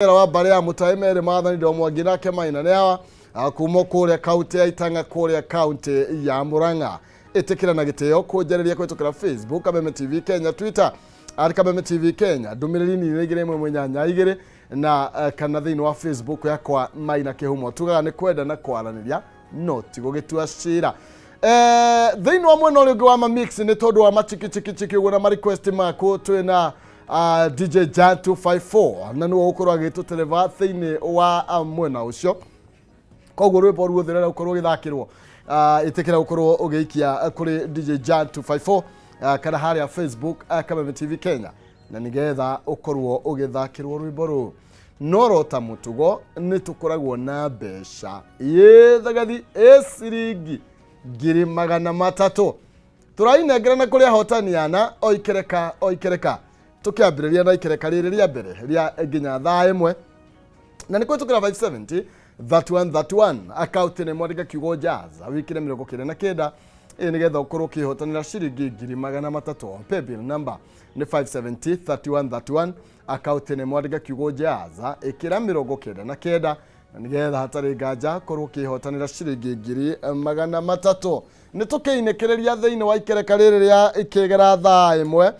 wa bare ya mutaimere mathani ndo mwangira kemaina ne awa kuma kuria kaunti ya Itanga kuria kaunti ya Murang'a itikira na giteo kujereria kwetukira Facebook Kameme TV Kenya, Twitter Kameme TV Kenya, ndumiriri ni regire mwe nyanya igire na kana thini wa Facebook yakwa Maina Kihumo tugaga ni kwenda na kwaraniria no tigo gitua cira thini wa mwena uri wa ma mix ni tondu wa machiki ugo na ma request mako twina DJ Jan 254 na no ukorwa gitu televa thini wa mwena ucio koguo rwimbo ruothe rera ukorwo githakirwo itikira ukorwo ugiikia kuri DJ Jan 254 kana haria Facebook Kameme TV Kenya na nigetha ukorwo ugithakirwo rwimbo ru norota mutugo nitukoragwo na besha yethagathi esiringi ngiri magana matatu turainengerana kuri ahotani yana oikereka tukiambiriria na ikereka riri ria mbere ria nginya thaa imwe na niko tukira 570 31 account ne mwandika kiugo jazz awikire 29 nigetha ukorwo kihotanira ciringi ngiri magana matatu paybill number ni 570 31 account ne mwandika kiugo jazz ikira 29 na nigetha hatari nganja korwo kihotanira ciringi ngiri magana matatu nitukiinekereria thiini wa ikereka riri ria ikigera thaa imwe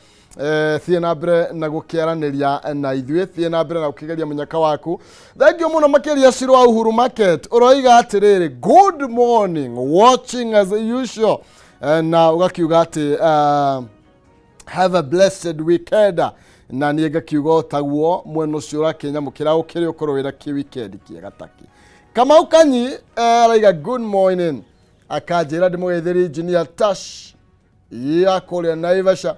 thie na mbere na gukiaraniria na ithuĩ thie na mbere na gukigeria munyaka waku thengio muno makiria Shirwa Uhuru Market uroiga atiriri good morning watching as usual na ugakiuga ati have a blessed weekend na niega kiugo taguo mweno ciura Kenya mukira ukiri ukorwo wira ki weekend kiega taki kama ukanyi raiga good morning akajira ndimugeithiri engineer Tash ya korea Naivasha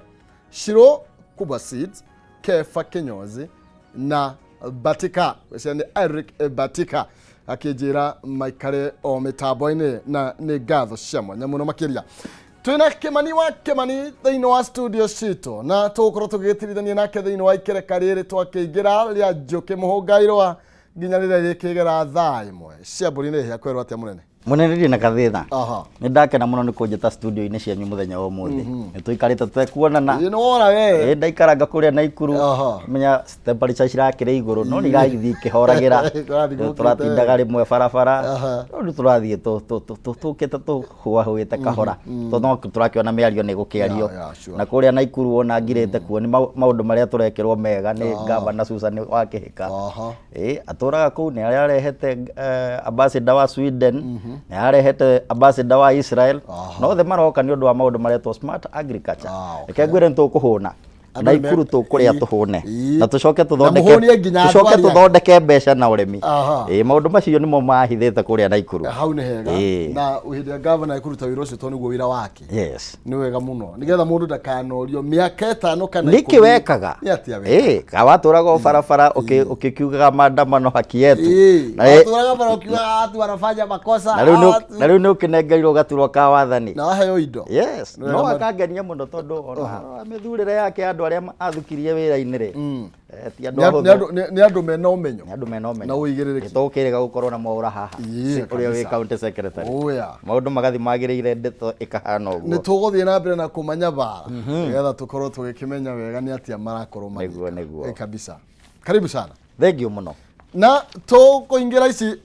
Shiro Kuba Seeds Kefa Kenyozi na Batika wesende Eric Batika akijira maikare o metaboine na ni gatho ciamwe nyamuno makiria twina Kimani thiini wa studio cito na tukorwo tugitirithania nake thiini wa ikereka riri twakiingira ria NJUKI MUHUNGA IRUA nginya riria rikigera thaa imwe ciamburi ni hia kwerwo atia munene munene na kathitha ni ndakena muno ni kunjeta studio ini cianyu muthenya wa muthi ni tuikarite twekuonana ni wona we ndaikaranga kuria Naikuru menya temperature cirakire iguru no ni gagithi kihoragira turatindaga rimwe barabara no turathie tukite tuhuahuyite kahora no turakiona miario ni gukiario na kuria Naikuru ona ngirite kuo ni maundu maria turekirwo mega ni Governor Susan wa Kihika aturaga kuu ni aria arehete ambassador wa Sweden ni arehete ambassador wa Israel no the maroka ni undu wa maundu maretwo smart agriculture ekegwire ntukuhuna Naikuru tukuria tuhune na tucoke tuthondeke mbeca na urimi maundu macio nimo mahithite kuria Naikuru hau ni hega na uhinde governor ikuruta wira ucio to niguo wira wake ni wega muno nigetha mundu ndakanorio miaka 5 kana niki wekaga kawaturaga barabara ukikiugaga maandamano haki yetu na waturaga bara ukiuga watu wanafanya makosa na riu ni ukinengerirwo gaturwa ka wathani na waheo indo no akangenia muno tondu ona mithurire yake andu aria athukirie wira-ini ri ti andu mena umenyo na uigiriri tukiriga gukorwo na mwaura haha uria wi county secretary maundu magathi magirire ndeto ikahana uguo ni tuguthie na mbere na kumanya bara nigetha tukorwo tugikimenya wega ni atia marakorwo niguo kabisa. Karibu sana, thank you muno na tukuingira ici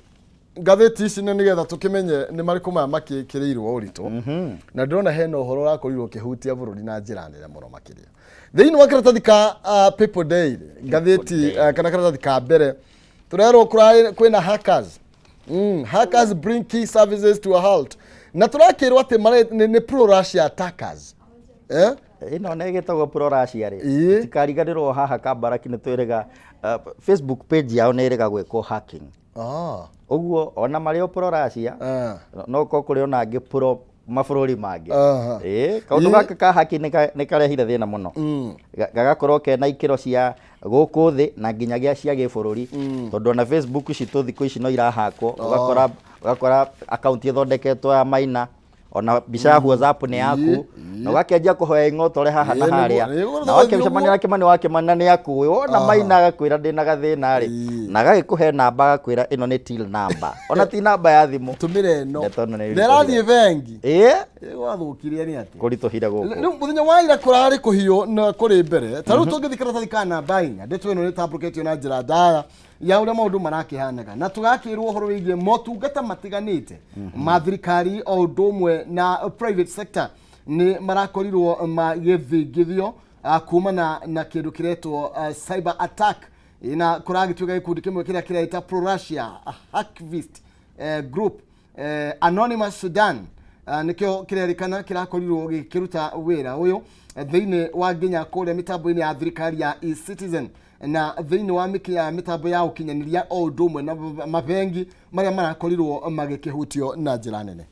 ngatheti ici nigetha tukimenye ni mariku maya makikirirwo uritu na ndona hena uhoro rakorirwo kihutia bururi na njira nene muno makiria thiini wa karatathi ka People Day ngatheti kana karatathi ka mbere turero kwina hackers bring key services to a halt na turakirwo ati ni pro Russia attackers ino negitagwo pro Russia ri tikariganirwo haha Kabaraki ni twirega Facebook page yao ni irega gwiko hacking uguo ona mario pro Russia no ko kuri ona ngi pro mafururi mangi kaundu gaka ka haki ni karehire thina muno gagakorwo kena ikiro cia guku thi na nginyagia cia gibururi tondu na Facebook citu thikũ ici no irahakwo ugakora account ithondeketwo ya Maina ona bica ya WhatsApp ni yaku na ugakenjia kuhoya ing'otore haha na haria na wakemcemania na Kimani wa Kimani ni yaku wona Maina agakwira ndina gathina ri na gagikuhe namba agakwira ino ni till number ona ti namba ya thimu tumire no nderathie bengi gwathukiria ni ati kurituhira guku ni muthenya wa ira kurari kuhio na kuri mbere taru tungithikira tathi kana namba 4 ndetu ino ni tablocket na njira ndaya ya uria maundu marakihanaga na tugakirwo horo wigie motungata matiganite mathirikari o ndomwe na private sector ni marakorirwo magithingithio kumana na kindu kiretwo cyber attack ina kuragituga gikundi kimwe kiria kireta pro Russia hacktivist group Anonymous Sudan nikyo kirerikana kirakorirwo gikiruta wira uyu thiini wa nginya kuria mitambo-ini ya thirikari ya e-citizen na thiini wa mitambo ya ukinyaniria o ndomwe na mabengi maria marakorirwo magikihutio na njira nene.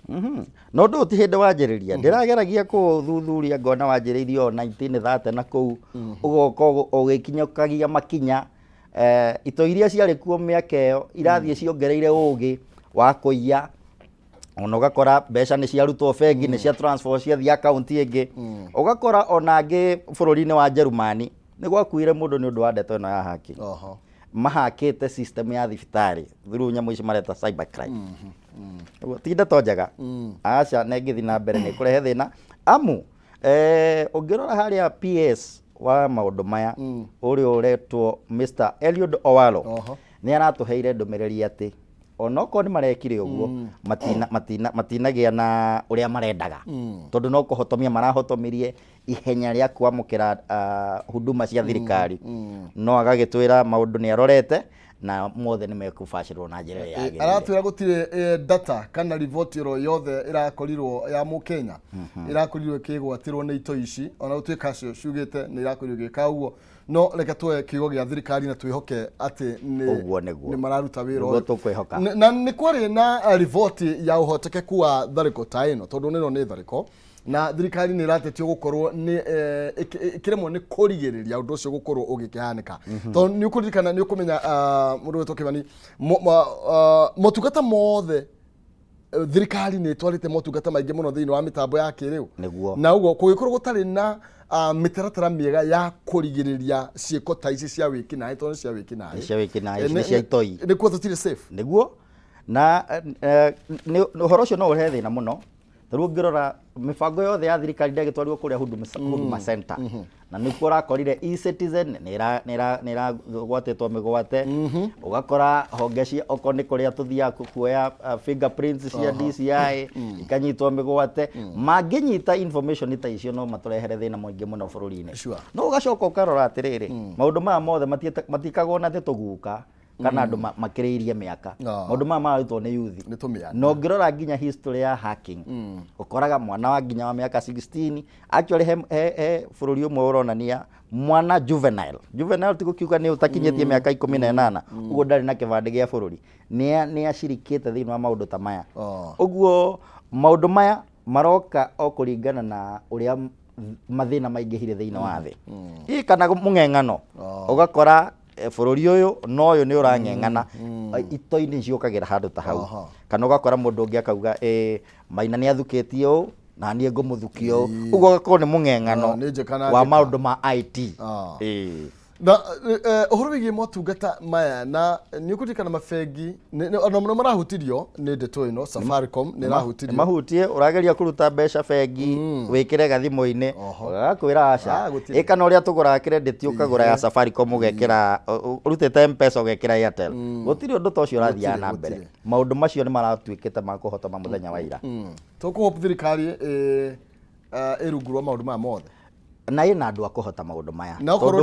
No ndu ti hindi wanjiriria ndirageragia kuthuthuria ngona wanjiriirio 1930 na kuu ugoko ugikinyokagia makinya ito iria ciari kuo miaka iyo irathie ciongereire ugi wa kuiya ona ugakora mbeca ni ciarutwo bengi ni cia transfer cia thia account ingi ugakora onangi bururi-ini wa Jerumani ni gwakuire mundu ni undu wa ndeto ino ya hacking mahakite system ya thibitari through nyamu ici mareta cyber crime ti ndeto njega aca nengithi na mbere ni kurehe thina amu ungirora haria PS wa maundu maya uri uretwo Mr. Eliud Owalo ni aratuheire ndumiriri ati onoko ni marekire uguo matinagia na uria marendaga tondu no kuhotomia marahotomirie ihenya ria kwamukira huduma cia thirikari no agagitwira maundu ni arorete na mothe ni mekubacirwo na njira ya aratwira gutire data kana report ro yothe irakorirwo ya Mukenya irakorirwo kigwatirwo ni ito ici ona utwika ciugite ni irakorirwo gikaugo no reka twe kigo gia thirikari na twihoke ati ni mararuta wira na ni kwari na report ya uhotekeku wa thariko ta ino tondu nino ni thariko na thirikari ni ratetio gukorwo ni kiremwo ni kurigiriria undu ucio gukorwo ugikihanika tondu ni ukurikana ni ukumenya mundu wetu Kibani motungata mothe thirikari ni twarite motungata maingi muno thiini wa mitambo ya kiriu na ugo kugikorwo gutari na mitaratara miega ya kurigiriria ciiko ta ici cia wiki na ito cia wiki na ni cia itoi ni kwa tutire safe niguo na ni horo cio no urehe thina muno riu ngirora mibango yothe ya thirikari ndegitwarirwo kuria huduma center na nikuo rakorire e-citizen nira gwatetwo migwate ugakora honge cia oko ni kuria tuthia kuoya fingerprints cia DCI ikanyitwo migwate manginyita information ta icio no maturehere thina mwingi muno bururi-ini no ugacoka ukarora atiriri maundu maya mothe matikagwo na tuguka kana andu makiriirie miaka maundu maya marutwo ni youth no ngirora nginya history ya hacking ukoraga mwana wa nginya wa miaka 16 actually he bururi umwe uronania mwana juvenile tigukiuga ni utakinyitie miaka 18 ugo ndari na kibande gia bururi ni ashirikite thiini wa maundu ta maya uguo maundu maya maroka o kuringana na uria mathina maingihire thiini wa thi kana mung'eng'ano ugakora bururi uyu no uyu ni urang'eng'ana ito-ini ciukagira handu ta hau kana ugakora mundu ungi akauga Maina ni athukitie u na nie ngumuthukio ugo gako ni mung'eng'ano wa maundu ma IT na uhoro wigi motungata maya na ni ukutikana mabengi ona muno marahutirio ni ndeto ino Safaricom ni rahutirio mahutie urageria kuruta mbeca bengi wikire gathimu-ini ugakwira aca ikana uria tugura credit ukagura ya Safaricom ugekira urutite M-Pesa ugekira Airtel gutiri undu tocio urathia na mbere maundu macio ni maratwikite makuhotoma muthenya wa ira tukuhopa thirikari irungurwa maundu ma mothe na ina andu akuhota maundu maya na korwo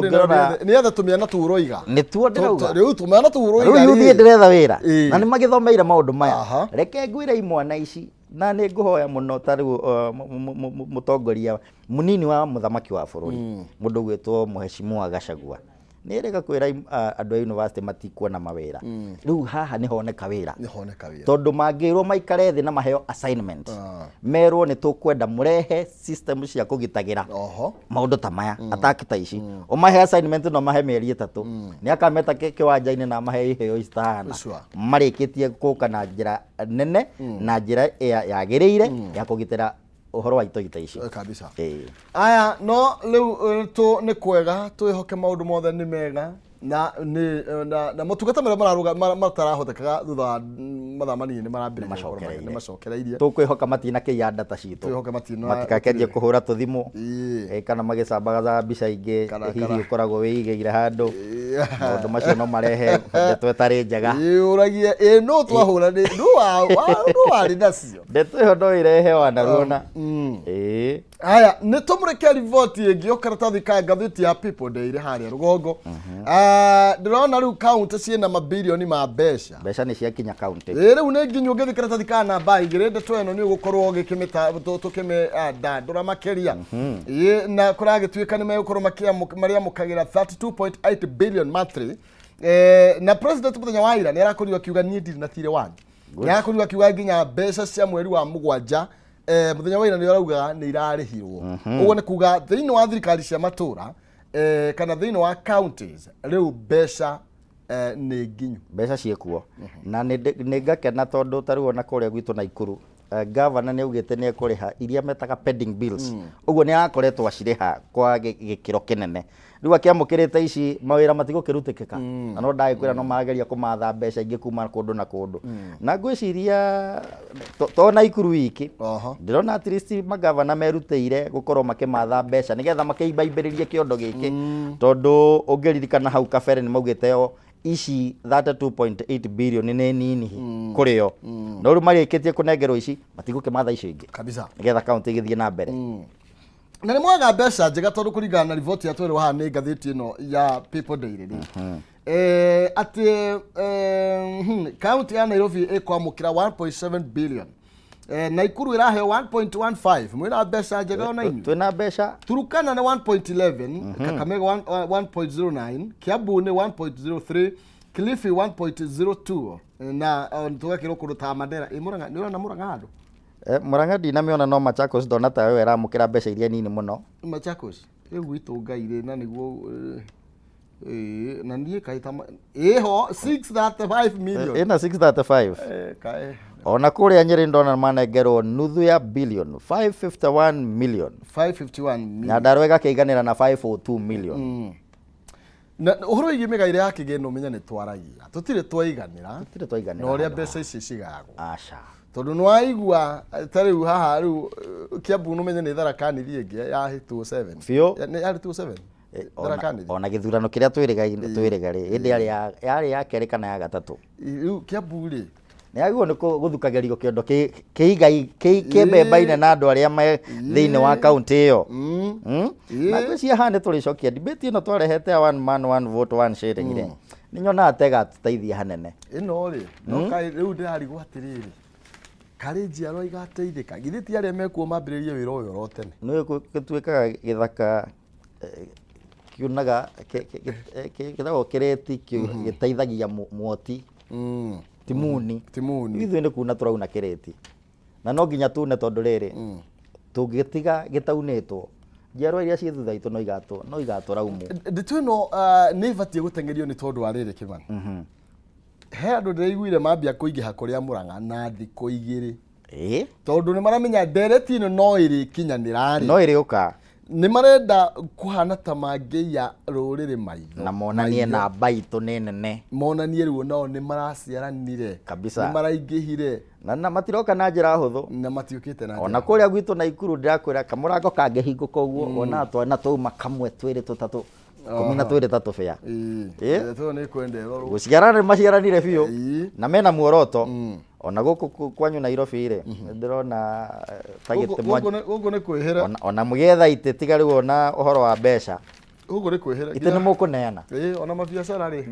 ni etha tumiana turoiga ni tuo ndirauga riu tumiana turoiga riu thie ndiretha wira na ni magithomeire maundu maya reke ngwire imwana ici na ni nguhoya muno ta riu mutongoria munini wa muthamaki wa bururi mundu gwitwo Mheshimiwa Gachagua ni rega kwira andu a university matikuona mawira riu haha ni honeka wira tondu mangirwo maikare thi na maheo assignment merwo ni tukwenda murehe system cia kugitagira maundu ta maya attack ta ici umahe assignment no mahe mieri 3 ni akameta kiwanja-ini na mahe iheo istahana marikitie kuka na njira nene na njira yagiriire ya kugitira uhoro wa ito icio kabisa aya no riu tu ni kwega twihoke maundu mothe ni mega na motungata maria mararuga matarahotekaga thutha mathaa manini nĩ macokereirie tũkwĩhoka matina kĩiya data citũ matikakenje kũhũra tũthimũ kana magĩcambaga mbica ingĩ hihi ũkoragwo wĩigĩire handũ maũndũ macio no marehe ndeto ĩtarĩ njega ũragia no twahũra no warĩ nacio ndeto ĩyo no ĩrehe wanaruona haya nĩ tũmũreke riboti ĩngĩ ũkaratathi ka ngathĩti ya People Daily harĩa rũgongo ndĩrona rĩu kaunti ciĩna mabilioni ma mbeca nĩ ciakinya kaunti rĩu nĩ nginya ũngĩthi karatathi ka namba igĩrĩ ndeto ĩno nĩ ũgũkorwo tũkĩmĩndandũra makĩria na kũragĩtuĩka nĩ megũkorwo marĩamũkagĩra 32.8 billion monthly na president mũthenya wa ira nĩ arakorirwo akiuga niĩ ndirĩ na tirĩ wanyu nĩ arakorirwo akiuga nginya mbeca cia mweri wa mũgwanja mũthenya wa ira nĩ arauga nĩ irarĩhirwo ũguo nĩ kuga thĩinĩ wa thirikari cia matũra kana thĩinĩ wa counties rĩu mbeca nĩ nginyu mbeca ciĩkuo na nĩ ngakena tondũ tarĩu ona kũrĩa gwitũ Naikuru governor nĩ augĩte nĩ ekũrĩha iria metaga pending bills ũguo nĩ arakoretwo acirĩha kwa gĩkĩro kĩnene rĩu akĩamũkĩrĩte ici mawĩra matigũkĩrutĩkĩka na no ndagĩkwĩra no marageria kũmatha mbeca ingĩ kuma kũndũ na kũndũ na ngwĩciria to Naikuru wiki ndĩrona at least magavana merutĩire gũkorwo makĩmatha mbeca nĩgetha makĩimbaimbĩrĩrie kĩondo gĩkĩ tondũ ũngĩririkana hau kabere nĩ maugĩte ici 32.8 billion nĩ nini kũrĩ o no rĩu marĩkĩtie kũnengerwo ici matigũkĩmatha icio ingĩ kabisa nĩgetha kaunti igĩthiĩ na mbere na nĩ mwaga mbeca njega tondũ kũringana na riboti ya twerwo haha nĩ ngathĩti ĩno ya People Daily atĩ kaunti ya Nairobi ĩkwamũkĩra 1.7 billion Naikuru ĩraheo 1.15 mwĩna mbeca njega ona inyu twĩna mbeca Turukana nĩ 1.11 Kakamega 1.09 Kiambu nĩ 1.03 Kilifi 1.02 na tũgakĩrwo kũndũ ta Mandera Murang'a nĩ ũrona Murang'a handũ Murang'a ndinamĩona no Machakos ndona ta wewe ramũkĩra mbeca iria nini mũno Machakos rĩu gwitũ ngaire na nĩguo na niĩ kaita ho 635 million ĩna 635 kae ona kũrĩa Nyeri ndona manengerwo nuthu ya billion 551 million na Nyandarua ĩgakĩiganĩra na 502 million na ũhoro wĩgiĩ mĩgaĩre ya kĩgĩna ũmenya nĩ twaragia tũtirĩ twaiganĩra na ũrĩa mbeca ici cigagwo aca tondũ nĩ waigua tarĩu haha rĩu Kiambu nũmenye nĩ tharakanithi ĩngĩ ya 27 biũ nĩ ya 27 ona gĩthurano kĩrĩa twĩrĩgarĩ ĩndĩ yarĩ ya kerĩ kana ya gatatũ rĩu Kiambu rĩ nĩ agĩrĩirwo nĩ gũthukagĩrio kĩondo kĩmbembaine na andũ arĩa me thĩinĩ wa kaunti ĩyo na ngwĩciria haha nĩ tũrĩcokia debate ĩno twarehete ya one man one vote one sharing rĩ nĩ nyonaga ta ĩgatũteithia hanene ĩno rĩ no kaĩ rĩu ndĩrarigwo atĩrĩrĩ karĩ njiarwa igateithĩka githĩ ti arĩa mekuo mambĩrĩrie wĩra ũyũ oro tene nĩ gĩtuĩkaga gĩthaka kiunaga gĩtagwo kĩreti gĩteithagia mwoti timuni ithuĩ nĩ kuna tũrauna kĩreti na no nginya tune tondũ rĩrĩ tũngĩtiga gĩtaunĩtwo njiarwa iria ciĩ thutha itũ no igatũraumwo ndeto ĩno nĩ ĩbatiĩ gũteng'erio nĩ tondũ wa rĩrĩ Kĩmani he andũ ndĩraiguire mambia kũingĩha kũrĩa Murang'a na thikũ igĩrĩ tondũ nĩ maramenya ndereti ĩno no ĩrĩkinyanĩra no ĩrĩũka nĩ marenda kũhana ta mangĩia rũrĩrĩ maitho na monanie na baitũ nĩ nene monanie rĩu nao nĩ maraciaranire kabisa nĩ maraingĩhire na matiroka na njĩra hũthũ na matiũkĩte na njĩra ona kũrĩa gwitũ Naikuru ndĩrakwĩra kamũrango kangĩhingũka ũguo ona twana twauma kamwe twĩrĩ tũtatũ komina twĩrĩ tatũ bĩa tũ nĩ kwenderwo gũciarana maciaranire biũ na mena muoroto ona gũkũ kwanyu Nairobi rĩ ndĩrona ta gĩtĩ gũkũ nĩ kwĩhĩra ona mũgetha itĩ tiga rĩu ona ũhoro wa mbeca gũkũ nĩ kwĩhĩra itĩ nĩ mũkũneana ona mabiacara rĩ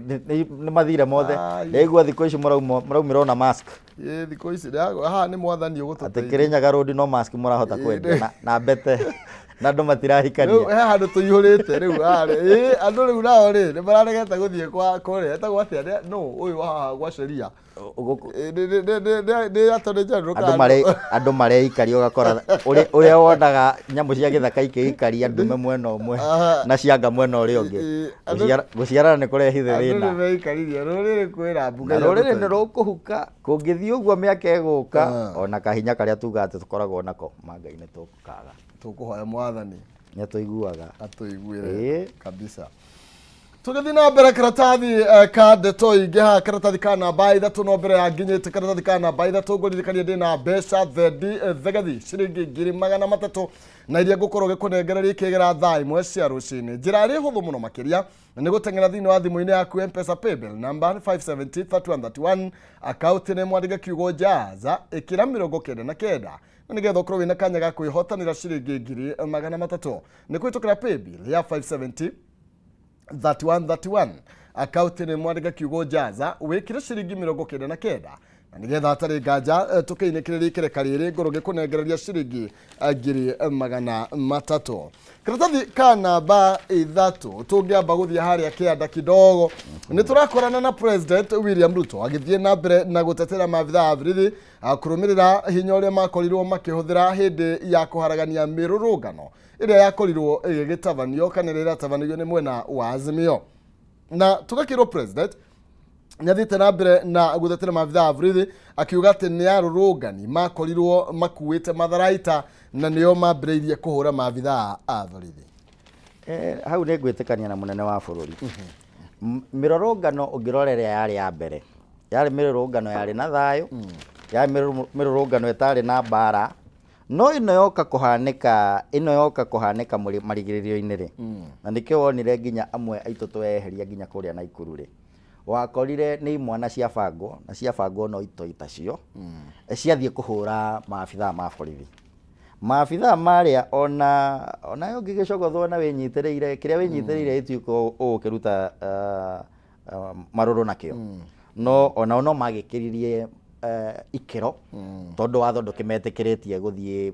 nĩ mathire mothe ndaigua thikũ ici mũraumĩrwo na mask thikũ ici haha nĩ mwathani ũgũtũteithia atĩ Kĩrĩnyaga road no mask mũrahota kwendia na mbete na andũ matirahikania rĩu he handũ tũihũrĩte rĩu andũ rĩu nao rĩ nĩ mararegete gũthiĩ kwa kũrĩa etagwo atĩa no ũyũ haha gwa sheria andũ mareikaria ũgakora ũrĩa wonaga nyamũ cia gĩthaka ikĩikaria ndume mwena ũmwe na cianga mwena ũrĩa ũngĩ gũciarana nĩ kũrehithe thĩna rũrĩrĩ nĩ rũkũhuka kũngĩthiĩ ũguo mĩaka ĩgũka ona kahinya karĩa tuga atĩ tũkoragwo nako manga-inĩ tũkaga tũkũhoya mwathani nĩ tũiguaga atũiguĩre kabisa tugithina mbere karatathi ka ndeto ingĩ ha karatathi ka namba ithatũ no mbere ya nginyĩte karatathi ka namba ithatũ ngũririkania ndĩna mbeca thegathi ciringi 300 na iria ngũkorwo gĩkũnengereria ikĩgera thaa imwe cia rũcinĩ. Njĩra ĩrĩ hũthũ mũno makĩria nĩ gũteng'era thĩinĩ wa thimũ-inĩ yaku M-Pesa Paybill number 5703131 akaunti nĩ mwandĩke kiugo jaza ĩkĩra 99 na nĩgetha ũkorwo wĩna kanya ga kwĩhotanĩra ciringi 300 nĩ kũhĩtũkĩra Paybill ya 5703131 akaunti nĩ mwandĩke kiugo jaza wĩkĩre ciringi 99 na nĩgetha hatarĩ nganja tũkĩinĩkĩrĩria ikĩreka rĩrĩ ngũrũ gĩkũnengereria ciringi 300. Karatathi ka namba ithatũ tũngĩamba gũthiĩ harĩa kĩanda kidogo nĩ tũrakorana na President William Ruto agĩthiĩ na mbere na gũtetera maabitha a borithi kũrũmĩrĩra hinya ũrĩa makorirwo makĩhũthĩra hĩndĩ ya kũharagania mĩrũrũngano ĩrĩa yakorirwo ĩgĩtabanio kana ĩrĩa ĩratabanĩrio nĩ mwena wa Azimio. Na tũgakĩrwo President nĩathiĩte na mbere na gũtetera maabitha a borithi akiuga atĩ nĩ arũrũngani makorirwo makuĩte matharaita na nĩo mambĩrĩirie kũhũra maabitha a borithi. Hau nĩ ngwĩtĩkania na mũnene wa bũrũri. Mĩrũrũngano ũngĩrorera yarĩ ya mbere yarĩ mĩrũrũngano yarĩ na thayũ, yarĩ mĩrũrũngano ĩtarĩ na mbara, no ĩno yoka kũhanĩka marigĩrĩrio-inĩ rĩ, na nĩkĩo wonire nginya amwe aitũ tweheria nginya kũrĩa Naikuru rĩ, wakorire nĩ imwana ciabangwo na ciabangwo no ito itacio ciathiĩ kũhũra maabitha ma borithi. Maabitha marĩa ona ũngĩgĩcogothwo na wĩnyitĩrĩire kĩrĩa wĩnyitĩrĩire gĩtuĩka ũgũkĩruta marũrũ nakĩo, no ona no magĩkĩririe ikĩro tondũ watho ndũkĩmetĩkĩrĩtie gũthiĩ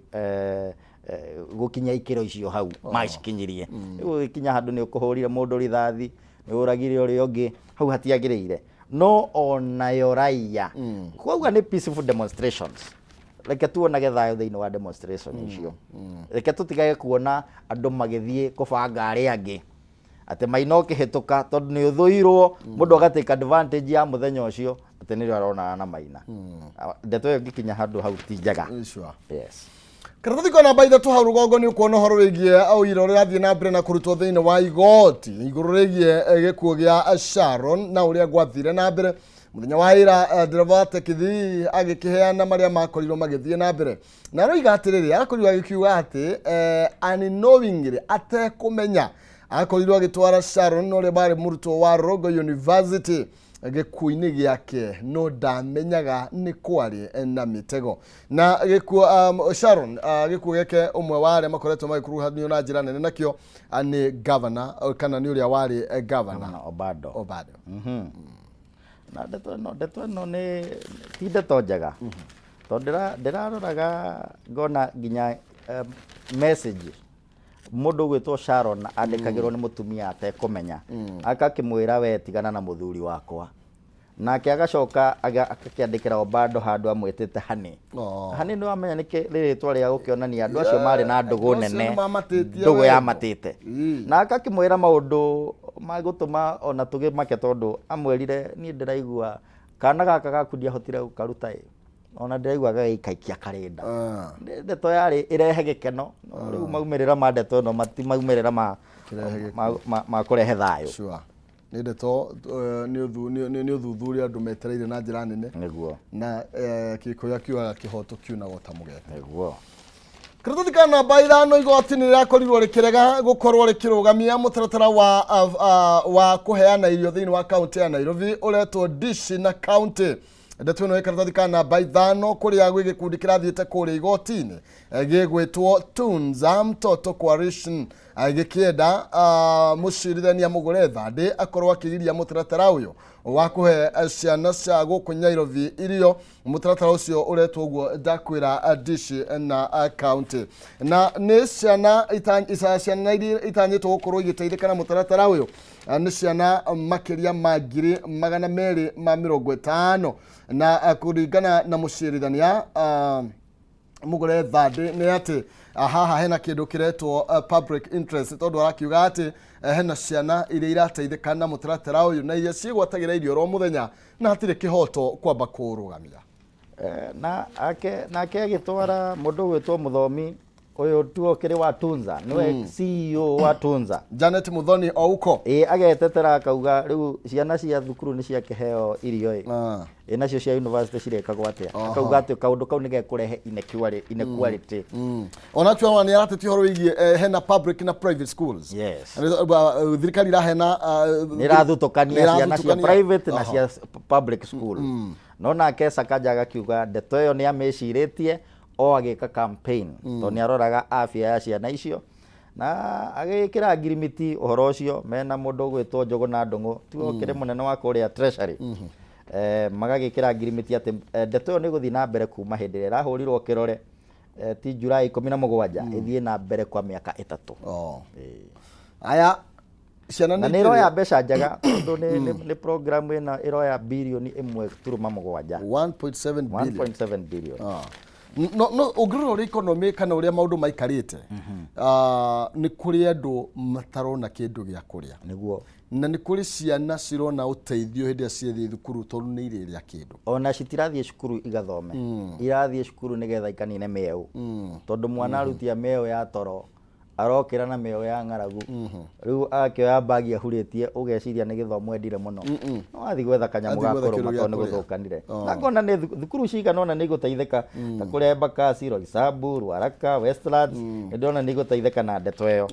gũkinya ikĩro icio hau macikinyirie. Gũgĩkinya handũ nĩ ũkũhũrire mũndũ rithathi, nĩ ũragire ũrĩa ũngĩ, hau hatiagĩrĩire. No onayo raia koguo nĩ peaceful demonstrations, reke tuonage thayũ thĩinĩ wa demonstration icio. Reke tũtigage kuona andũ magĩthiĩ kũbanga arĩa angĩ atĩ maina ũkĩhĩtũka tondũ nĩ ũthũirwo mũndũ agatake advantage ya mũthenya ũcio atĩ nĩrĩo aronana na maina. Ndeto ĩyo ĩngĩkinya handũ hau ti njega. Yes. Karatathi ka namba ithatũ hau rũgongo nĩ ũkuona ũhoro wĩgiĩ ũira ũrĩa ũrathiĩ na mbere na kũrutwo thĩinĩ wa igoti igũrũ rĩgiĩ gĩkuũ gĩa Sharon na ũrĩa gwathire na mbere. Mũthenya wa ira ndereba wa tekithi agĩkĩheana marĩa makorirwo magĩthiĩ na mbere, na aroiga atĩrĩrĩ akorirwo agĩkiuga atĩ unknowingly atekũmenya akorirwo agĩtwara Sharon ũrĩa barĩ mũrutwo wa Rogo University gĩkuũ-inĩ gĩake no ndamenyaga nĩ kwarĩ na mĩtego. Na gĩkuũ Sharon gĩkuũ gĩake ũmwe wa arĩa makoretwo magĩkuruhanio na njĩra nene nakĩo nĩ governor kana nĩ ũrĩa warĩ governor Obado. Na ndeto ĩno nĩ ti ndeto njega tondũ ndĩraroraga ngona nginya message mũndũ gwĩtwo Sharon andĩkagĩrwo nĩ mũtumia atekũmenya akakĩmwĩra we tigana na mũthuri wakwa, nake agacoka agakĩandĩkĩra Obado handũ amwĩtĩte Hani. Hani nĩ wamenya nĩ rĩrĩtwa rĩa gũkĩonania andũ acio marĩ na ndũgũ nene, ndũgũ yamatĩte, na akakĩmwĩra maũndũ magũtũma ona tũgĩmake tondũ amwĩrire niĩ ndĩraigua kana gaka gaku ndiahotire gũkaruta ona ndĩraigua gagĩikaikia karenda. Ndeto yarĩ ĩrehe gĩkeno, rĩu maumĩrĩra ma ndeto ĩno maumĩrĩra ma kũrehe thayũ. Nĩ ndeto nĩ ũthuthuria andũ metereire na njĩra nene na gĩkũyũ kiugaga kĩhoto kiunagwo ta mũgeka. Karatathi ka namba ithano igoti nĩ rĩakorirwo rĩkĩrega gũkorwo rĩkĩrũgamia mũtaratara wa kũheana irio thĩinĩ wa kaunti ya Nairobi ũretwo Dish na County. Ndeto ĩno karatathi ka namba ithano kũrĩa gwĩ gĩkundi kĩrathiĩte kũrĩa igoti-inĩ gĩgwĩtwo Tunza Mtoto Coalition gĩkĩenda mũcirithania Mũgũretha ndĩ akorwo akĩgiria mũtaratara ũyũ wa kũhe ciana cia gũkũ Nairobi irio. Mũtaratara ũcio ũretwo ũguo ndakwĩra Dish na County, na nĩ ciana iria itanyĩtwo gũkorwo igĩteithĩka na mũtaratara ũyũ nĩ ciana makĩria ma 250 na kũringana na mũcirithania Mũgũretha nĩ atĩ haha hena kĩndũ kĩretwo public interest tondũ arakiuga atĩ hena ciana iria irateithĩka na mũtaratara ũyũ na iria ciĩgwatagĩra irio ro mũthenya na hatirĩ kĩhoto kwamba kũrũgamia. Nake agĩtwara mũndũ gwĩtwo Mũthomi oyo tuokere wa Tunza niwe CEO wa Tunza Janet Muthoni ouko agetetera akauga riu ciana cia thukuru ni cia kiheo irio nacio cia university cirekagwo atia akauga ati kaundu kau nige kurehe inequality ona tuwa ni arateti horo wigie hena public na private schools. Yes, thirikari irahena ni rathutokania ciana cia private na cia public school no nake Sakaja agakiuga ndeto iyo ni ameciritie o agika campaign to ni aroraga afya ya ciana icio na agikira ngirimiti uhoro ucio mena mundu gwitwo Njogo na Ndungu tuokire munene wa kuria treasury magagikira ngirimiti ati ndeto iyo ni guthi na mbere kuma hindi ira hurirwo kirore ti Julai 17 ithie na mbere kwa miaka 3 aya ciana ni iroya mbeca njaga tondu ni program ina iroya bilioni 1.7 1.7 billion no ugiriro economy kana uria maundu maikarite ni kuri andu matarona kindu gia kuria niguo na ni kuri ciana cirona uteithio hindi ciathie thukuru tondu ni iriria kindu ona citirathie cukuru igathome irathie cukuru nigetha ikanine meu tondu mwana arutia meu ya toro arokira na meo ya ngaragu riu akioya bagi ahuritie ugeciria ni githomo endire muno no athi gwetha kanyamu gakoro makone guthukanire nakona ni thukuru cigana ona ni guteithika ta kuria Bakasi Roysambu Ruaraka Westlands ndona ni guteithika na ndeto iyo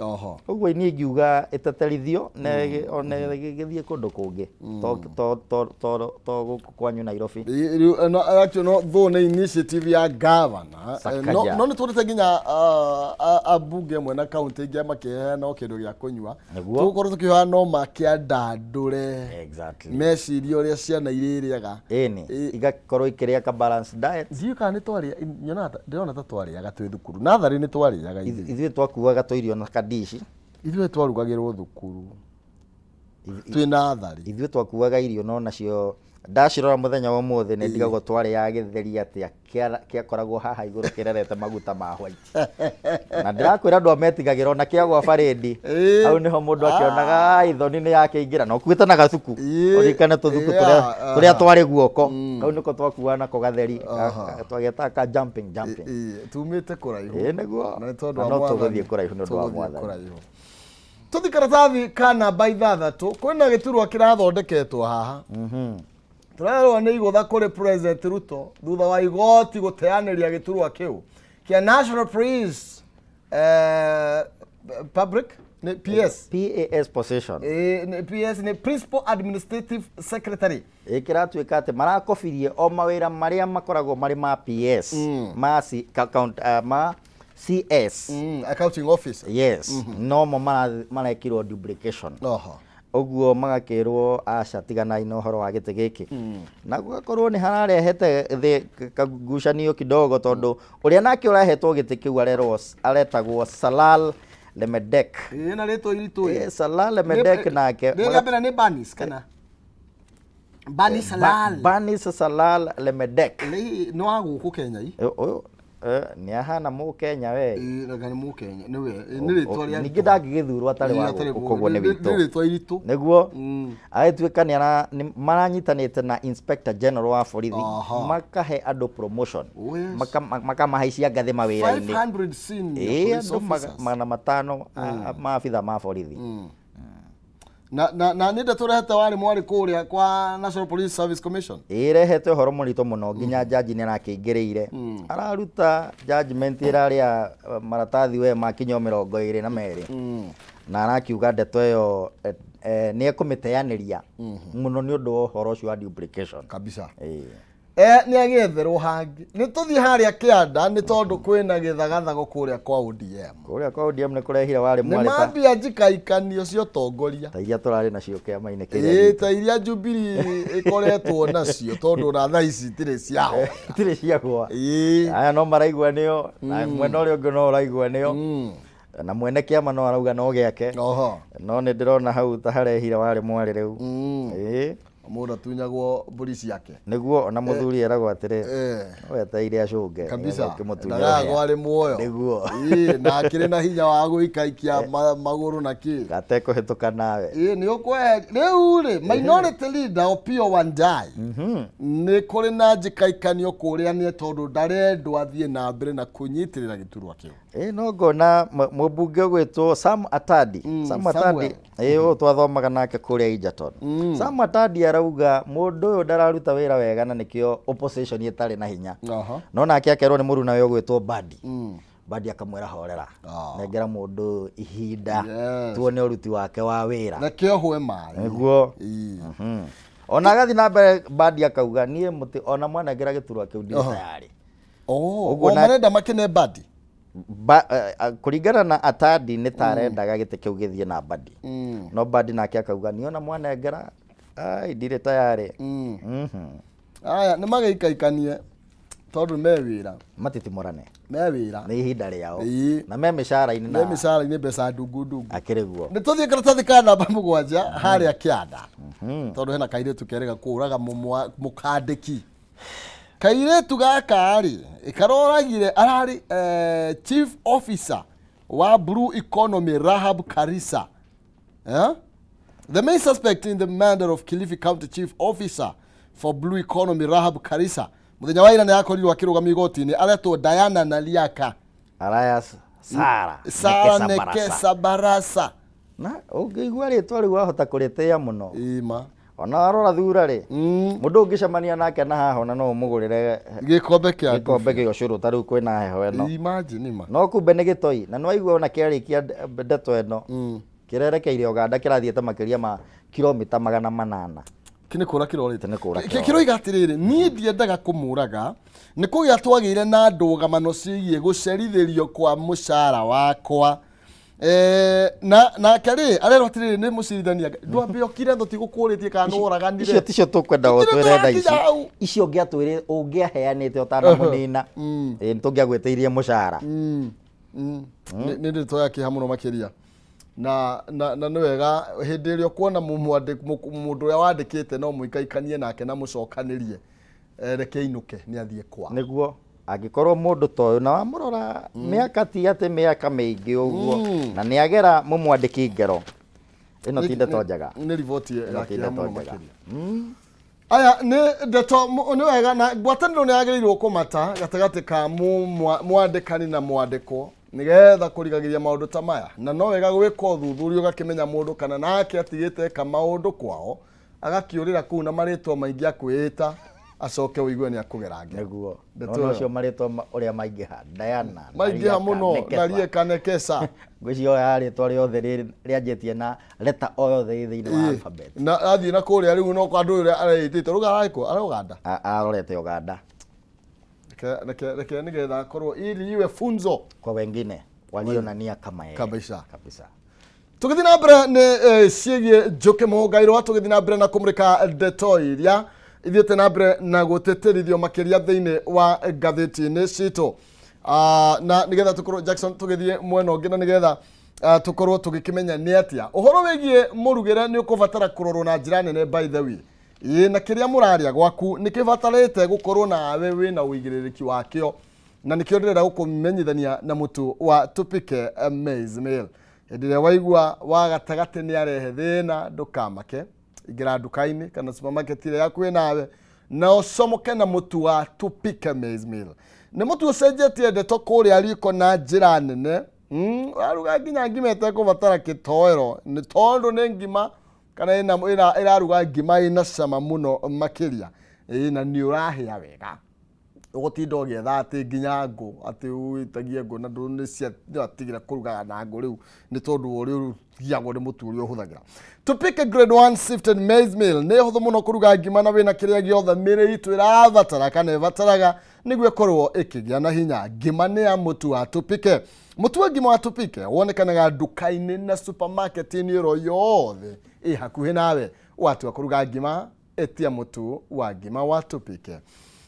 uguo ni ngiuga iteterithio na ona githie kundu kungi to guku kwanyu Nairobi no though na initiative ya governor no ni turite nginya abunge mwena county gia makehana okindu gia kunywa tukorwo tukihoya no makianda ndure meciria uria ciana iririaga igakorwo ikiria ka balance diet ndiuka ni twari nyonata ndirona ta twariaga twi thukuru nathari ni twariaga ithuĩ twakuaga twirio na kadishi ithuĩ twarugagirwo thukuru twi nathari ithuĩ twakuaga irio no nacio ndacirora muthenya wa muthi ni ndigagwo twari ya githeri atia kiakoragwo haha iguru kirerete maguta ma white na ndirakwira andu ametigagira ona kiagwa faredi au niho mundu akionaga ithoni ni yake ingira no kuita na gathuku orikana tuthuku turia twari guoko au niko twakuana ko gatheri twageta ka jumping tumite kuraihu niguo na tondu no tuguthie kuraihu no ndwa mwathani tuthikaratathi kana baithathatu kwina giturwa kirathondeketwo haha turarwo ni igutha kuri President Ruto thutha wa igoti guteaniria giturwa kiu kia National Police Public PAS position PS ni Principal Administrative Secretary ikiratuika ati marakobirie o mawira maria makoragwo mari ma PS ma CS accounting officer yes no marekirwo duplication oguo magakirwo aca tigana ino horo wa gite giki na gukorwo ni hararehete kagucanio kidogo tondu uria nake urahetwo gite kiu aretagwo Salal Lemedek na reto iritu Salal Lemedek nake ni Banis kana Banis Salal Lemedek no aguku Kenya ni ahana mu Kenya we ni mu Kenya niwe ni ritwa ningi ndangigithurwo atari wa ukogwo ni witu ritwa iritu niguo aituika ni maranyitanite na Inspector General wa borithi makahe andu promotion makamahaisia ngathi mawira-ini 500 senior police officers mana matano maafitha ma borithi na ninde turehete wari mwari kuria kwa National Police Service Commission irehete horo murito muno nginya jaji ni arakiingiriire araruta judgment iraria maratathi we makinyo 22 na arakiuga ndeto iyo ni ekumiteaniria muno ni undu horo cio wa duplication kabisa ni agetherwo hangi ni tuthi haria kianda ni tondu kwina githagathago kuria kwa ODM ni kurehire wari mwari ta ni mambia njikaikanio cio tongoria ta iria turari nacio kiama-ini kiria ta iria Jubilee ikoretwo nacio tondu na thaa ici tire ciagwa aya no maraigua nio na mwena uria ungi no uraigua nio na mwene kiama no arauga no giake no ni ndirona hau ta harehire wari mwari riu mundu tunyagwo polisi yake niguo ona muthuri eragwo atire weteire acunge kabisa ndagagwo ari muoyo niguo na akire na hinya wa guikaikia maguru na ki gate kuhituka nawe ni ukwe riu ri minority leader Opiyo Wandayi ni kuri na njikaikanio kuria ni tondu ndarendwo athie na mbere na kunyitirira giturwa kiu no ngona mũmbunge gwĩtwo Sam Atandi. Sam Atandi twathomaga nake kũrĩa Egerton. Sam Atandi arauga mũndũ ũyũ ndararuta wĩra wega na nĩkĩo opposition ĩtarĩ na hinya. No nake akerwo nĩ mũruna ũyũ gwĩtwo Badi. Badi akamwĩra horera, nengera mũndũ ihinda tuone ũruti wake wa wĩra. Nakĩo hwe maĩ. Nĩguo. Ona agathi na mbere Badi akauga niĩ mũtĩ ona mwanengera gĩturwa kĩu ndirĩ tayarĩ. Ũguo marenda makine Badi. Kũringana na Atandi nĩ tarendaga gĩtĩ kĩu gĩthiĩ na Badi. No Badi nake akauga niĩ ona mwanengera ndirĩ tayarĩ. Aya nĩ magĩikaikanie tondũ me wĩra. Matitimũrane. Me wĩra. Nĩ ihinda rĩao. Na me mĩcara-inĩ na. Me mĩcara-inĩ mbeca ndungu. Akĩrĩ guo. Nĩ tũthiĩ karatathi ka namba 7 harĩa kĩanda. Tondũ hena kairĩtu kerega kũraga mũkandĩki. Kairĩtu gaka rĩ karoragire ararĩ chief officer wa Blue Economy Rahab Karisa. The main suspect in the murder of Kilifi County Chief Officer for Blue Economy Rahab Karisa muthenya wa ira nĩ akorirwo akĩrũgamio igoti-inĩ aretwo Diana Naliaka Alias Sara Nekesa Barasa. Na ũngĩigua rĩtwa rĩu wahota kũrĩtĩa mũno. Ima. Ona warora thura rĩ. Mũndũ ũngĩcemania nake na haha ona no ũmũgũrĩre gĩkombe kĩa ũcũrũ ta rĩu kwĩna heho ĩno. Imagine ma. No kumbe nĩ gĩtoi na nĩwaigua ona kĩarĩkia ndeto ĩno. Kĩrerekeire Uganda kĩrathiĩte makĩria ma kilomita 800. Kini kũra kĩrorĩte. Kĩroiga atĩrĩrĩ, niĩ ndiendaga kũmũraga, nĩ kũgĩa twagĩire na ndũgamano ciĩgiĩ gũcerithĩrio kwa mũcara wakwa. Na kari arero atĩrĩrĩ nĩ mũcirithania ndwambe okire ndo tigũkũrĩtie kana ũraganire. Icio ticio tũkwenda gũtwĩrenda icio ũngĩatwĩrĩ ũngĩaheanĩte ũtana mũnina. Nĩtũngĩagwĩtĩirie mũcara. Nĩ ndĩtoya kĩha mũno makĩria. Na nĩ wega hĩndĩ ĩrĩa kuona mũndũ ũrĩa wandĩkĩte no mũikaikanie nake na mũcokanĩrie reke inuke nĩ athiĩ kwa. Nĩguo angĩkorwo mũndũ ta ũyũ na wamũrora mĩaka ti atĩ mĩaka mĩingĩ ũguo na nĩagera mũmwandĩki ngero ĩno ti ndeto njega. Nĩ riboti ya mũno makĩria. Aya nĩ ndeto nĩ wega na ngwatanĩro nĩ yagĩrĩirwo kũmata gatagatĩ ka mwandĩkani na mwandĩkwo nigetha kũrigagĩria maũndũ ta maya na no wega gwĩka ũthuthuria ũgakĩmenya mũndũ kana nake atigĩte ka maũndũ kwao agakĩũrĩra kũu na marĩtwa maingĩ akwĩta acoke ũigue nĩ akũgera ngero. Nĩguo no cio marĩtwa ũrĩa maingĩha Diana maingĩha mũno Naliaka Nekesa ngwĩcio yarĩtwa rĩothe rĩanjĩtie na leta o yothe thĩinĩ wa alphabet na athiĩ na kũrĩa rĩu no kwa andũ ũrĩa arĩtĩte ruga arĩkũ arĩ Uganda arorete Uganda reke nigetha korwo ili iwe funzo kwa wengine walionania kama yeye kabisa. Tugithii na mbere nĩ ciĩgiĩ Njuki Mũhũnga tugithii na mbere na kũmũrĩka ndeto iria ithiĩte na mbere na gũtĩtĩrithio makĩria thĩinĩ wa ngathĩti-inĩ citũ. Na nigetha tũkorwo Jackson tugithii mwena ũngĩ na nigetha tũkorwo tũgĩkĩmenya nĩ atĩa ũhoro wĩgiĩ mũrugĩre nĩ ũkũbatara kũrorwo na njĩra nene by the way. Na kĩrĩa mũraria gwaku nĩ kĩbatarĩte gũkorwo nawe wĩna ũigĩrĩrĩki wakĩo na nĩkĩo ndĩrenda gũkũmenyithania na mũtu wa tupike maize meal. Hĩndĩ ĩrĩa waigua wa gatagatĩ nĩ arehe thĩna ndũkamake, ingĩra nduka-inĩ kana supermarket ĩrĩa yakuhĩ nawe na ũcomoke na mũtu wa tupike maize meal. Nĩ mũtu ũcenjetie ndeto kũrĩa riko na njĩra nene. Waruga nginya ngima ĩtekũbatara kĩtoero nĩ tondũ nĩ ngima kana ĩraruga ngima ĩna cama mũno makĩria na nĩ ũrahĩa wega ũgũtinda ũgĩetha atĩ nginya ngũ atĩ ũitagie ngũ na nĩciatigĩra kũrugaga na ngũ rĩu nĩ tondũ ũrĩa ũrugagwo nĩ mũtu ũrĩa ũhũthagĩra. Tupike grade 1 sifted maize meal nĩ hũthũ mũno kũruga ngima na wĩna kĩrĩa gĩothe mĩrĩ itũ ĩrabatara kana ĩbataraga nĩguo ĩkorwo ĩkĩgĩa na hinya. Ngima nĩ ya mũtu wa Tupike. Mũtu wa ngima wa Tupike wonekanaga nduka-inĩ na supermarket-inĩ oro yothe ĩ hakuhĩ nawe. Watua kũruga ngima etia mũtu wa ngima wa Tupike.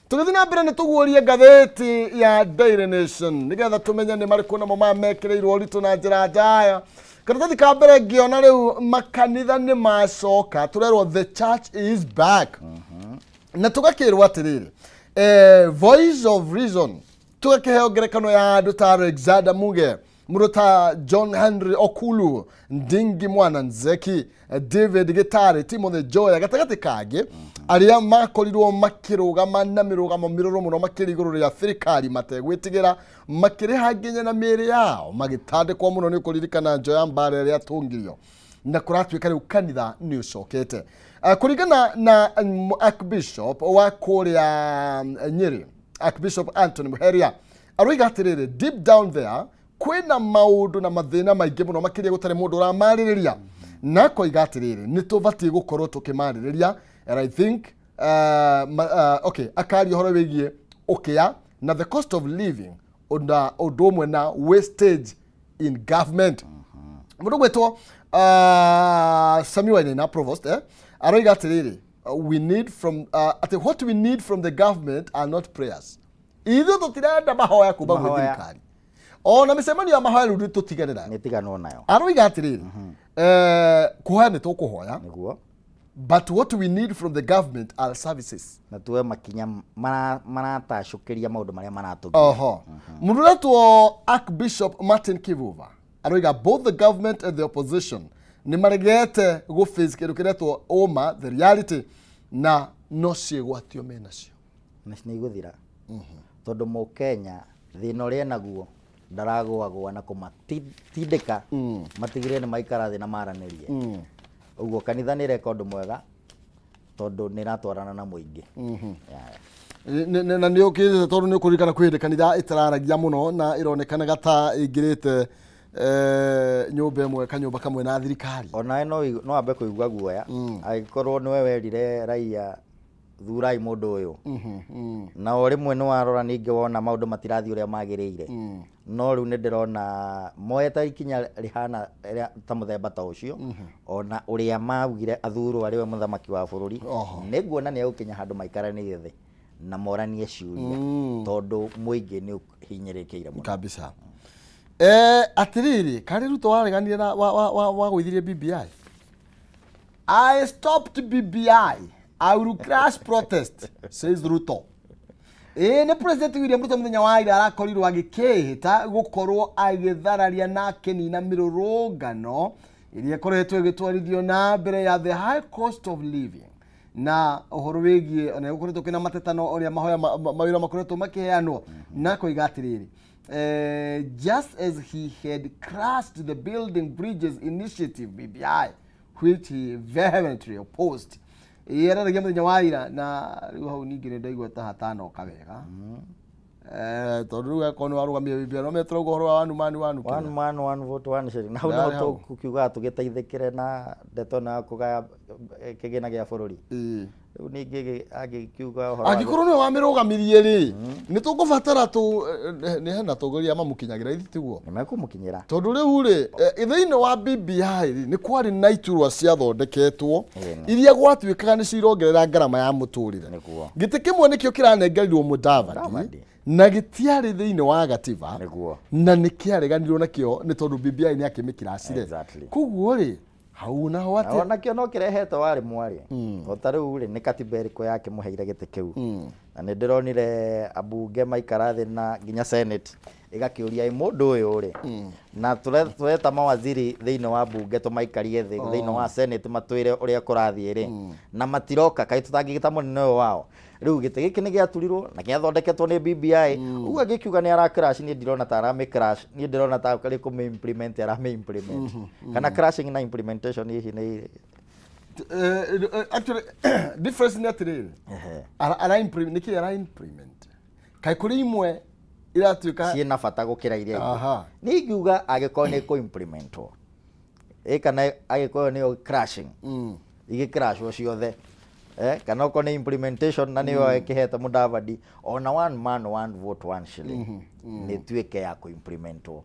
Tugithii na mbere nĩ tũguũrie ngathĩti ya Daily Nation nigetha tũmenye nĩ marĩkũ namo mekĩrĩirwo ũritũ na njĩra njaya. Karatathi ka mbere ngĩona rĩu makanitha nĩ macoka tũrerwo the church is back. Na tũgakĩrwo atĩrĩrĩ voice of reason tũgakĩheo ngerekano ya andũ ta Alexander Muge Muruta John Henry Okulu, Ndingi Mwana Nzeki, David Gitari, Timothy Joya, gatagati kage, aria makorirwo makirugama na mirugamo miroro muno makiriguru ya thirikari mategwitigera makiri haginya na miri yao magitandikwo muno ni kuririkana Joya Mbare aria atungirio na kuratwika riu kanitha ni ucokete kuringana na Archbishop wa kuria Nyeri, Archbishop Anthony Muheria aroiga atiriri deep down there kwina maundu na mathina maingi muno makiria gutare mundu uramariria na koiga atiriri nitubatie gukorwo tukimariria. And I think okay akari horo wigie okia na the cost of living odomwe na wastage in government mundu gwetwo Samuel na provost aroiga atiriri we need from what we need from the government are not prayers. Ithu tutirenda mahoya kuba gwithirikari ona misemanio ya mahoya ru tutiganira ni tigano nayo aroiga atiriri kuhoya ni tukuhoya niguo, but what we need from the government are services. Na tuwe makinya maratacukiria maundu maria maratugia. Mururetwo Archbishop Martin Kivuva aroiga both the government and the opposition ni maregete go face kindu kiretwo oma the reality na no ciegwatio menacio na cinaiguthira tondu mu Kenya thina uria naguo ndaragwagwa na kumatindika matigire ni maikara thina maranirie uguo kanitha ni rekondo mwega tondu ni ratwarana na muingi na ni ukirize tondu ni ukurikana kwende kanitha itararagia muno na ironekana gata ingirite nyumba imwe kanyumba kamwe na thirikari ona no ambe kuigua guoya agikorwo niwe werire raia thurai mundu uyu na ori mwe no arora ninge wona maundu matirathi uria magirire no riu ni ndirona moeta ikinya rihana ta muthemba ta ucio ona uria maugire athuru ariwe muthamaki wa bururi niguona ni agukinya handu maikaranie thi na moranie ciuria tondu muingi ni hinyirikiire muno kabisa. Atiriri kari Ruto wareganire na wa gwithirie BBI. I stopped BBI. I will crash protest, says Ruto. Ne President William Ruto muthenya wa ira arakorirwo agikihita gukorwo agithararia na kenina mirurungano iria koretwo igitwarithio na mbere ya the high cost of living na uhoro wigie ona gukoretwo kina matetano oria mahoya mawira makoretwo makiheanwo na koiga atiriri just as he had crashed the Building Bridges Initiative BBI which he vehemently opposed. Yera rege muthenya wa ira na riu hau ningi ni ndaigua ta hatano kawega tondu riu akono warugamia BBI no metro uhoro wa one man one vote one shilling na no to kukiuga tugiteithikire na ndeto na kugaya kigina gia bururi riu ningi agikiuga uhoro agikorwo ni wa mirugamirie ri ni tukubatara tu ni hena tuguria mamukinyagira ithi tiguo ni mekumukinyira tondu riu ri ithiini wa BBI ni kwari na iturwa cia thondeketwo iria gwatuikaga ni cirongerera ngarama ya muturire giti kimwe nikio kiranengerirwo Mudavadi na gitiari thiini wa gatiba na nikiareganirwo nakio ni tondu BBI ni akimikiracire kuguo ri hau na wate ona kio no kirehete wari mwari otariu ri ni katiba iriko yake muheire gite kiu na ni ndironire abunge maikarathi na nginya senate igakiuria mundu uyu ri na tureta mawaziri thiini wa bunge tumaikarie thi thiini wa senate matwire uria kurathie ri na matiroka kai tutangigita munene wao riu gite giki ni giaturirwo na giathondeketwo ni BBI ugu agikiuga ni ara crash ni ndirona ta ara me crash ni ndirona ta kali ku implement ara me implement kana crashing na implementation hihi ni actually difference ni atiri ara implement niki ara implement kai kuri imwe iratuika ciina bata gukira iria ni ngiuga agikorwo ni ku implementwo kana agikorwo ni crashing igi crash o ciothe kana ko ni implementation na niyo ekiheta Mudavadi ona one man one vote one shilling ni tuike ya ku implementwo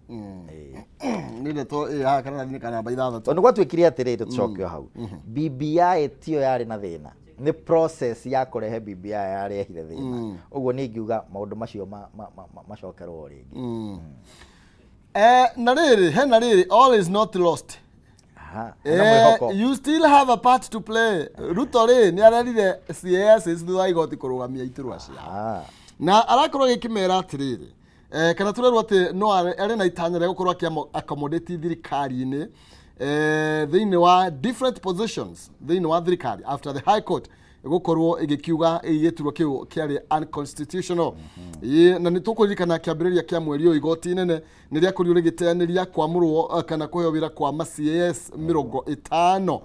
ni le to kana ni kana baidha to ngo twikire atirire tucokio hau BBI tio yari na thina ni process ya kurehe BBI yari ehire thina uguo ni ngiuga maundu macio macokerwo ringi na riri hena riri all is not lost. You still have a part to play. Ruto ri ni ararire CS thutha igoti kurugamia iturwa cia na arakorwo gikimera atiriri kana turerwo ati no arĩ na itanya rĩa gũkorwo accommodate thirikari-inĩ thĩinĩ wa different positions thĩinĩ wa thirikari after the high court gũkorwo ĩgĩkiuga gĩturwa kĩu kĩarĩ unconstitutional. Na nĩ tũkũririkana kĩambĩrĩria kĩa mweri ũyũ igoti inene nĩ rĩakorirwo rĩgĩteanĩria kwamũrwo kana kũheo wĩra kwa ma-CAS 50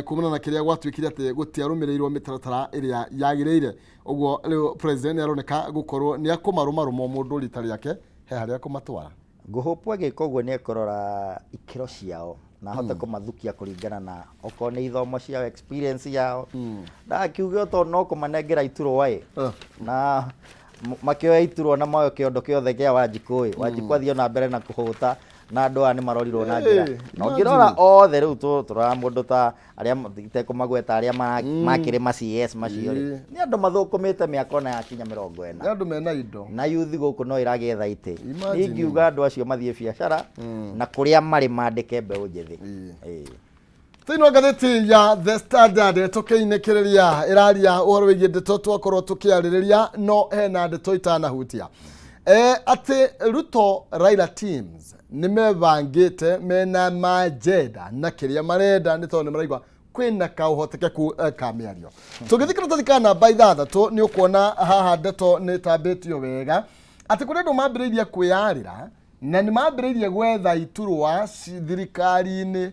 kumana na kĩrĩa gwatuĩkire atĩ gũtiarũmĩrĩirwo mĩtaratara ĩrĩa yagĩrĩire. Ũguo rĩu president nĩaroneka gũkorwo nĩ akũmarũmarũma mũndũ rita rĩake he harĩa kũmatwara. Ngũhũpwo agĩka ũguo nĩ ekũrora ikĩro ciao na hote kũmathukia kũringana na okorwo nĩ ithomo ciao experience yao. Ndakiuga to no kũmanengera iturwa na makĩoya iturwa na mayo kĩondo kĩothe kĩa Wanjikũ Wanjikũ athio na mbere na kũhũta na andũ aya nĩ marorirwo na njĩra na ngĩrora othe rĩu tũrora mũndũ ta arĩa itekũmagweta arĩa makĩrĩ ma-CAS macio nĩ andũ mathũkũmĩte mĩaka ona yakinya 40 andũ mena indo na youth gũkũ no ĩragĩetha itĩ. Ingiuga andũ acio mathiĩ biacara na kũrĩa marĩ mandĩke mbeũ njĩthĩ. Thĩinĩ wa ngathĩti ya The Standard tũkĩinĩkĩrĩria ĩraria ũhoro wĩgiĩ ndeto twakorwo tũkĩarĩrĩria no hena ndeto itanahutia atĩ Ruto Raila teams nĩ mebangĩte mena majeda na kĩrĩa marenda nĩ tondũ nĩ maraigua kwĩna kaũhotekeku ka mĩario. Tũngĩthikĩra tũthikana namba 6 nĩ ũkuona haha ndeto nĩ tambĩtio wega atĩ kũrĩ andũ mambĩrĩirie kwĩyarĩra na nĩ mambĩrĩirie gwetha iturwa thirikari-inĩ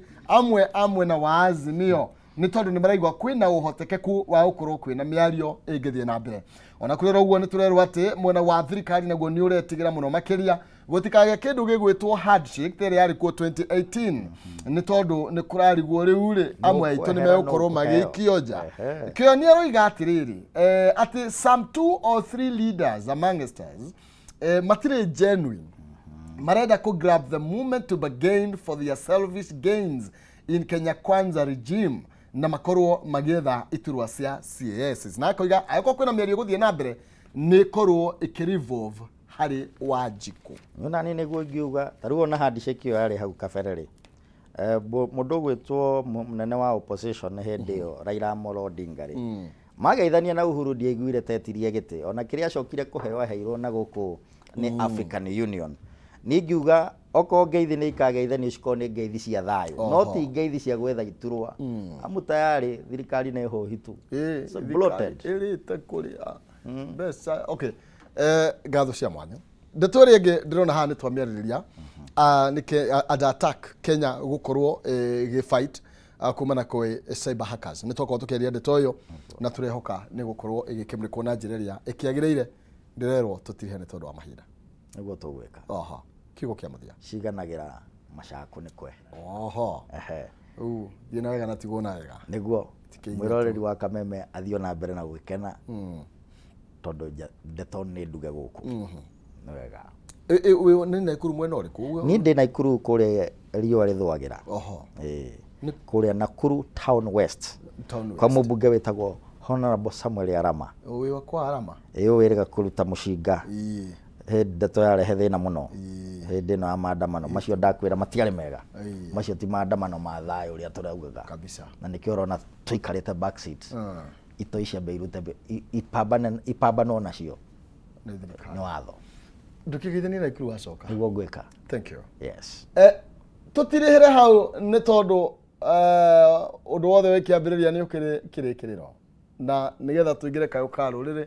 amwe na wa Azimio nĩ tondũ nĩ maraigua kwĩna ũhotekeku wa gũkorwo kwĩna mĩario ĩngĩthiĩ na mbere. Ona kũrĩ ũguo nĩ tũrerwo atĩ mwena wa thirikari naguo nĩ ũretigĩra mũno makĩria gũtikagĩa kĩndũ gĩgwĩtwo handshake terĩ yarĩ kuo 2018 nĩ tondũ nĩ kũrarigwo rĩu amwe aitũ nĩ megũkorwo magĩikio nja. Kĩo nĩ aroiga atĩrĩrĩ atĩ some 2 or 3 leaders among us matirĩ genuine marenda ku grab the moment to bargain for their selfish gains in Kenya Kwanza regime na makorwo magĩetha iturwa cia CAS. Na akoiga agĩkorwo kwĩna mĩario gũthiĩ na mbere nĩ korwo ĩkĩrevolve harĩ Wanjikũ. Na nĩ nĩguo ngiuga tarĩu ona handshake ĩyo yarĩ hau kabere mũndũ ũgwĩtwo mũnene wa opposition hĩndĩ ĩyo Raila Amolo Odinga mageithania na Uhuru ndiaiguire tetirie gĩtĩ ona kĩrĩa acokire kũheo aheirwo na gũkũ nĩ African Union. Ningiuga oko ngeithi nĩ ikageithanio ciko nĩ ngeithi cia thayũ no ti ngeithi cia gwetha iturwa amu tayari thirikari nĩ hohitu so bloated ĩrĩte kũrĩa mbeca. Okay, ngatho cia mwanya ndeto ĩrĩa ĩngĩ ndĩrona haha nĩ twamĩarĩrĩria nĩ attack Kenya gũkorwo gĩ-fight kumana kwĩ cyber hackers. Nĩ twakorwo tũkĩaria ndeto ĩyo na tũrehoka nĩ gũkorwo ĩgĩkĩmũrĩkwo na njĩra ĩrĩa ĩkĩagĩrĩire. Ndĩrerwo tũtirihe nĩ tondũ wa mahinda nĩguo tũgwĩka kiugo kĩa mũthia ciganagĩra macakũ nĩ kwe thiĩ na wega na tigwo na wega nĩguo mwĩroreri wa Kameme athio na mbere na gwĩkena tondũ ndeto nĩ nduge gũkũ nĩ wega. Nĩ Naikuru mwena ũrĩkũ? Niĩ ndĩ Naikuru kũrĩa riũa rĩthũagĩra kũrĩa Nakuru Town West kwa mũmbunge wĩtagwo Honorable Samuel Arama. Ũyũ wa kwa Arama wĩrĩga kũruta mũcinga ndeto yarehe thĩna mũno hĩndĩ ĩno ya maandamano macio ndakwĩra matiarĩ mega macio ti maandamano ma thayũ ũrĩa tũraugaga kabisa na nĩkĩo ũrona tũikarĩte backseat ito icia beirute ipambano nacio nĩ watho ndũkĩgeithania Naikuru wacoka nĩguo ngwĩka. Thank you. Yes. Tũtirĩhĩre hau nĩ tondũ ũndũ wothe wĩkĩambĩrĩria nĩ ũkĩrĩkĩrĩro na nĩgetha tũingĩre kayũ ka rũrĩrĩ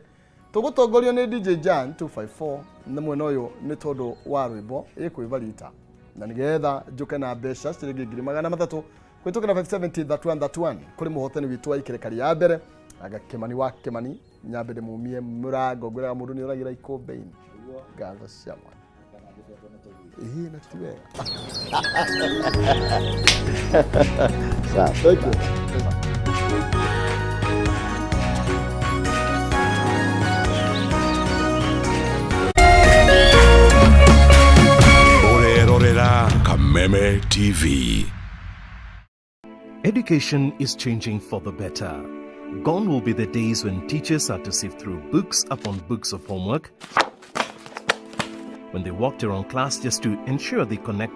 tũgũtongorio nĩ DJ Jan 254 na mwena ũyũ nĩ tondũ wa rwĩmbo ĩkwĩva rita na nĩgetha njũke na mbeca ciringi 300 kwĩtũkĩra 57031 kũrĩ mũhotani witũ wa ikĩrĩkari ya mbere aga Kĩmani wa Kĩmani nyambe ndĩmumie mũrango ngwĩraga mũndũ nĩ ũragĩra ikũmbe-inĩ ngatho cia mwana na ti wega. Thank you. Kameme TV. Education is changing for the better. Gone will be the days when teachers had to sift through books upon books of homework, when they walked around class just to ensure they connect